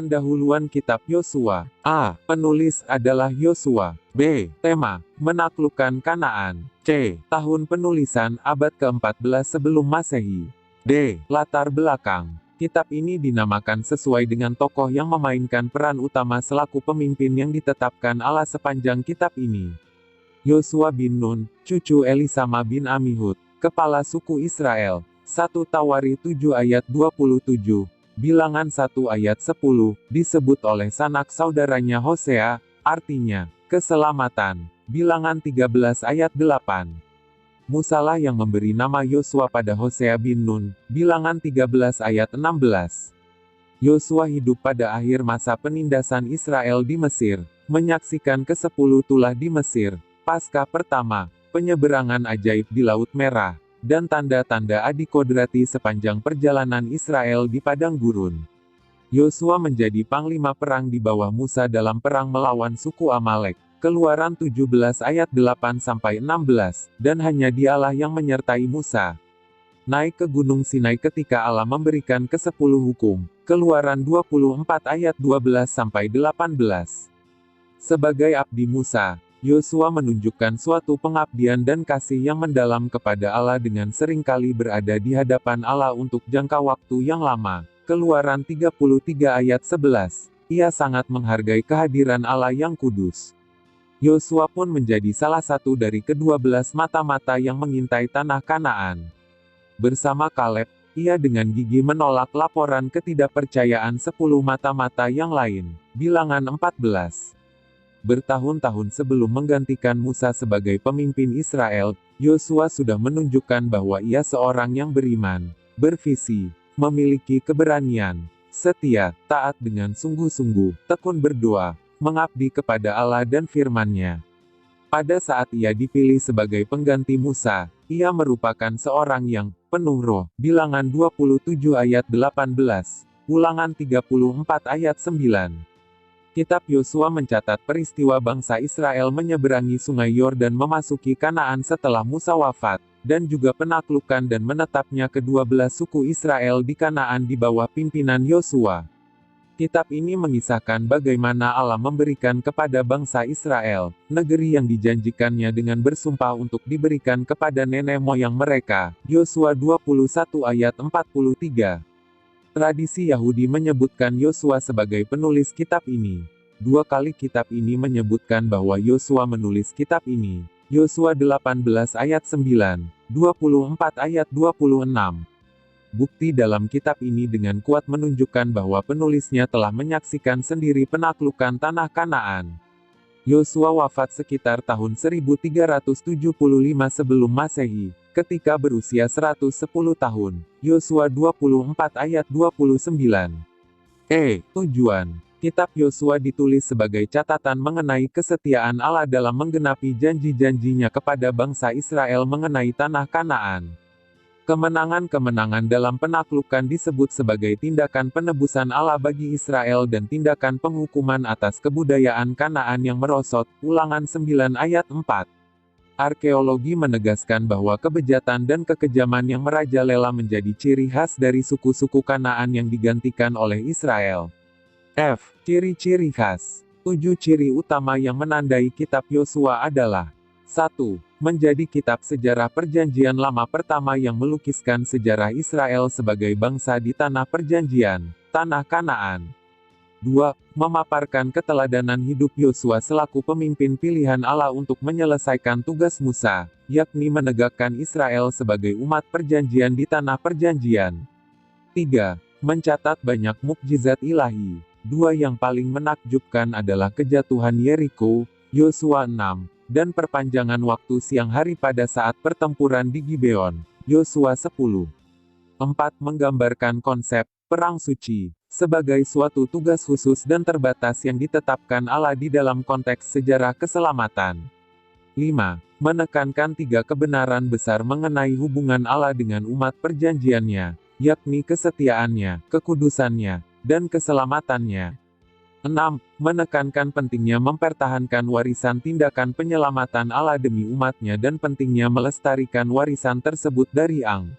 Pendahuluan Kitab Yosua. A. Penulis adalah Yosua. B. Tema, menaklukkan Kanaan. C. Tahun penulisan, abad ke-14 sebelum Masehi. D. Latar belakang. Kitab ini dinamakan sesuai dengan tokoh yang memainkan peran utama selaku pemimpin yang ditetapkan Allah sepanjang kitab ini. Yosua bin Nun, cucu Elisama bin Amihud, kepala suku Israel. 1 Tawari 7 ayat 27, Bilangan 1 ayat 10, disebut oleh sanak saudaranya Hosea, artinya, keselamatan. Bilangan 13 ayat 8. Musalah yang memberi nama Yosua pada Hosea bin Nun, Bilangan 13 ayat 16. Yosua hidup pada akhir masa penindasan Israel di Mesir, menyaksikan ke-10 tulah di Mesir, Paskah pertama, penyeberangan ajaib di Laut Merah, dan tanda-tanda adikodrati sepanjang perjalanan Israel di padang gurun. Yosua menjadi panglima perang di bawah Musa dalam perang melawan suku Amalek. Keluaran 17 ayat 8-16, dan hanya dialah yang menyertai Musa. Naik ke Gunung Sinai ketika Allah memberikan ke-10 hukum. Keluaran 24 ayat 12-18. Sebagai abdi Musa, Yosua menunjukkan suatu pengabdian dan kasih yang mendalam kepada Allah dengan seringkali berada di hadapan Allah untuk jangka waktu yang lama. Keluaran 33 ayat 11. Ia sangat menghargai kehadiran Allah yang kudus. Yosua pun menjadi salah satu dari ke-12 mata-mata yang mengintai tanah Kanaan. Bersama Kaleb, ia dengan gigih menolak laporan ketidakpercayaan 10 mata-mata yang lain. Bilangan 14. Bertahun-tahun sebelum menggantikan Musa sebagai pemimpin Israel, Yosua sudah menunjukkan bahwa ia seorang yang beriman, bervisi, memiliki keberanian, setia, taat dengan sungguh-sungguh, tekun berdoa, mengabdi kepada Allah dan firman-Nya. Pada saat ia dipilih sebagai pengganti Musa, ia merupakan seorang yang penuh roh. Bilangan 27 ayat 18, Ulangan 34 ayat 9. Kitab Yosua mencatat peristiwa bangsa Israel menyeberangi sungai Yordan memasuki Kanaan setelah Musa wafat, dan juga penaklukan dan menetapnya ke-12 suku Israel di Kanaan di bawah pimpinan Yosua. Kitab ini mengisahkan bagaimana Allah memberikan kepada bangsa Israel, negeri yang dijanjikannya dengan bersumpah untuk diberikan kepada nenek moyang mereka. Yosua 21 ayat 43. Tradisi Yahudi menyebutkan Yosua sebagai penulis kitab ini. 2 kali kitab ini menyebutkan bahwa Yosua menulis kitab ini. Yosua 18 ayat 9, 24 ayat 26. Bukti dalam kitab ini dengan kuat menunjukkan bahwa penulisnya telah menyaksikan sendiri penaklukan tanah Kanaan. Yosua wafat sekitar tahun 1375 sebelum Masehi. Ketika berusia 110 tahun, Yosua 24 ayat 29. Tujuan. Kitab Yosua ditulis sebagai catatan mengenai kesetiaan Allah dalam menggenapi janji-janjinya kepada bangsa Israel mengenai tanah Kanaan. Kemenangan-kemenangan dalam penaklukan disebut sebagai tindakan penebusan Allah bagi Israel dan tindakan penghukuman atas kebudayaan Kanaan yang merosot. Ulangan 9 ayat 4. Arkeologi menegaskan bahwa kebejatan dan kekejaman yang merajalela menjadi ciri khas dari suku-suku Kanaan yang digantikan oleh Israel. Ciri-ciri khas. 7 ciri utama yang menandai kitab Yosua adalah 1. Menjadi kitab sejarah perjanjian lama pertama yang melukiskan sejarah Israel sebagai bangsa di tanah perjanjian, tanah Kanaan. 2. Memaparkan keteladanan hidup Yosua selaku pemimpin pilihan Allah untuk menyelesaikan tugas Musa, yakni menegakkan Israel sebagai umat perjanjian di tanah perjanjian. 3. Mencatat banyak mukjizat ilahi. 2 yang paling menakjubkan adalah kejatuhan Yeriko, Yosua 6, dan perpanjangan waktu siang hari pada saat pertempuran di Gibeon, Yosua 10. 4. Menggambarkan konsep perang suci sebagai suatu tugas khusus dan terbatas yang ditetapkan Allah di dalam konteks sejarah keselamatan. 5. Menekankan 3 kebenaran besar mengenai hubungan Allah dengan umat perjanjiannya, yakni kesetiaannya, kekudusannya, dan keselamatannya. 6. Menekankan pentingnya mempertahankan warisan tindakan penyelamatan Allah demi umatnya dan pentingnya melestarikan warisan tersebut dari Ang.